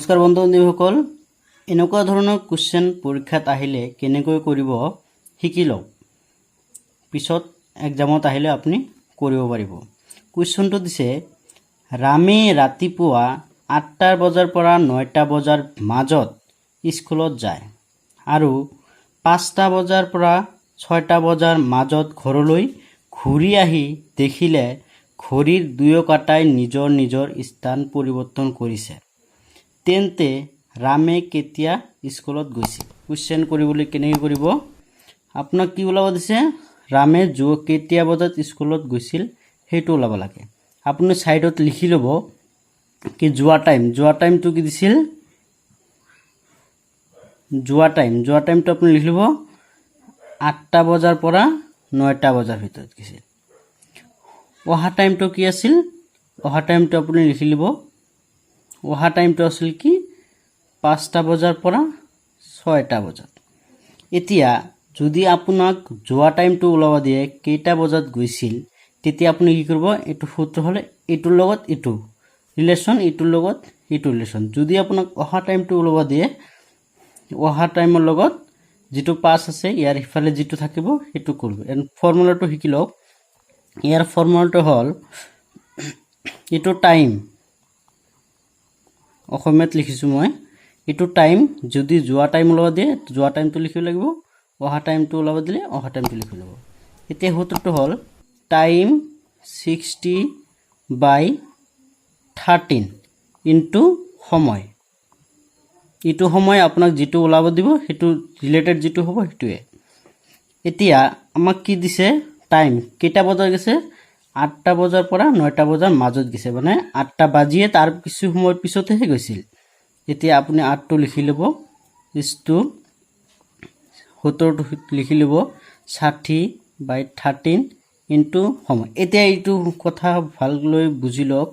নমস্কাৰ বন্ধু-বান্ধৱীসকল, এনেকুৱা ধৰণৰ কুৱেশ্যন পৰীক্ষাত আহিলে কেনেকৈ কৰিব শিকি লওক। পিছত এক্সামত আহিলে আপুনি কৰিব পাৰিব। কুৱেশ্যনটো দিছে, ৰামে ৰাতিপুৱা ৮টা বজাৰ পৰা ৯টা বজাৰ মাজত স্কুলত যায় আৰু ৫টা বজাৰ পৰা ৬টা বজাৰ মাজত ঘৰলৈ ঘূৰি আহি দেখিলে ঘড়ীৰ দুয়োকাটাই নিজৰ নিজৰ স্থান পৰিৱৰ্তন কৰিছে। তেন্তে ৰামে কেতিয়া স্কুলত গৈছিল? কুৱেশ্যন কৰিবলৈ কেনেকৈ কৰিব? আপোনাক কি ওলাব দিছে? ৰামে কেতিয়া বজাত স্কুলত গৈছিল সেইটো ওলাব লাগে। আপুনি সাইডত লিখি ল'ব কি যোৱা টাইমটো কি দিছিল? যোৱা টাইমটো আপুনি লিখি ল'ব ৮টা বজাৰ পৰা ৯টা বজাৰ ভিতৰত গৈছিল। অহা টাইমটো কি আছিল? অহা টাইমটো আপুনি লিখি ল'ব। অহা টাইমটো আছিল কি ৫টা বজাৰ পৰা ৬টা বজাত। এতিয়া যদি আপোনাক যোৱা টাইমটো ওলাব দিয়ে কেইটা বজাত গৈছিল, তেতিয়া আপুনি কি কৰিব? এইটো সূত্ৰ হ'লে এইটোৰ লগত এইটো ৰিলেশ্যন, এইটোৰ লগত এইটো ৰিলেশ্যন। যদি আপোনাক অহা টাইমটো ওলাব দিয়ে, অহা টাইমৰ লগত যিটো পাছ আছে ইয়াৰ ইফালে যিটো থাকিব সেইটো কৰিব। ফৰ্মুলাটো শিকি লওক। ইয়াৰ ফৰ্মুলাটো হ'ল এইটো টাইম, অসমীয়াত লিখিছোঁ মই। এইটো টাইম যদি যোৱা টাইম ওলাব দিয়ে যোৱা টাইমটো লিখিব লাগিব, অহা টাইমটো ওলাব দিলে অহা টাইমটো লিখিব লাগিব। এতিয়া সূত্ৰটো হ'ল টাইম 60/13 ইনটু সময়। এইটো সময় আপোনাক যিটো ওলাব দিব সেইটো ৰিলেটেড যিটো হ'ব সেইটোৱে। এতিয়া আমাক কি দিছে? টাইম কেইটা বজাত গৈছে? ৮টা বজাৰ পৰা ৯টা বজাৰ মাজত গৈছে, মানে ৮টা বাজিয়ে তাৰ কিছু সময়ৰ পিছতহে গৈছিল। এতিয়া আপুনি ৮টো লিখি ল'ব, ইছটো সূত্ৰটো লিখি ল'ব 60/13 ইনটু সময়। এতিয়া এইটো কথা ভালকৈ বুজি লওক।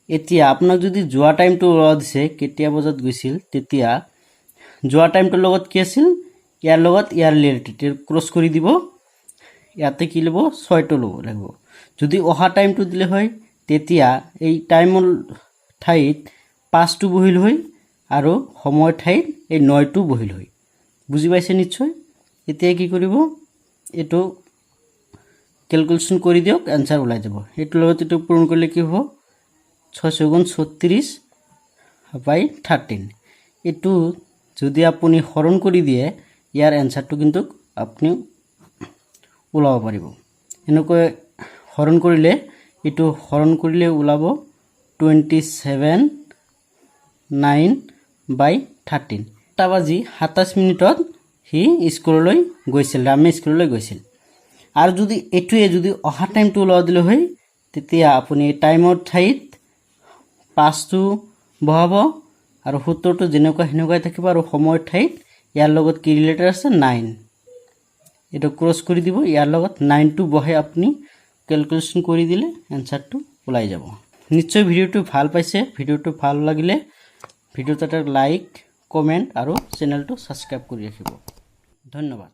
এতিয়া আপোনাক যদি যোৱা টাইমটো ওলাব দিছে কেতিয়া বজাত গৈছিল, তেতিয়া যোৱা টাইমটোৰ লগত কি আছিল? ইয়াৰ লগত ইয়াৰ ৰিলেটেড ক্ৰছ কৰি দিব। ইয়াতে কি ল'ব? 6টো ল'ব লাগিব। যদি অহা টাইমটো দিলে হয় তেতিয়া এই টাইমৰ ঠাইত 5টো বহিল হয় আৰু সময়ৰ ঠাইত এই 9টো বহিল হয়। বুজি পাইছে নিশ্চয়? এতিয়া কি কৰিব? এইটো কেলকুলেশ্যন কৰি দিয়ক, এনচাৰ ওলাই যাব। এইটোৰ লগত এইটো পূৰণ কৰিলে কি হ'ব? 6×36/13। এইটো যদি আপুনি হৰণ কৰি দিয়ে ইয়াৰ এনচাৰটো কিন্তু আপুনি ওলাব পাৰিব। এনেকৈ হৰণ কৰিলে ওলাব 27/9/13। 8টা বাজি 27 মিনিটত সি স্কুললৈ গৈছিল, ৰামে স্কুললৈ গৈছিল। আৰু যদি এইটোৱে যদি অহা টাইমটো ওলাব দিলে হয় তেতিয়া আপুনি টাইমৰ ঠাইত 5টো বহাব আৰু সূত্ৰটো যেনেকুৱা সেনেকুৱাই থাকিব আৰু সময়ৰ ঠাইত ইয়াৰ লগত কি ৰিলেটেড আছে? 9। এইটো ক্ৰছ কৰি দিব, ইয়াৰ লগত 9টো বহাই আপুনি কেলকুলেশ্যন কৰি দিলে এনচাৰটো ওলাই যাব। নিশ্চয় ভিডিঅ'টো ভাল পাইছে। ভিডিঅ'টো ভাল লাগিলে ভিডিঅ'টো এটা লাইক, কমেণ্ট আৰু চেনেলটো ছাবস্ক্ৰাইব কৰি ৰাখিব। ধন্যবাদ।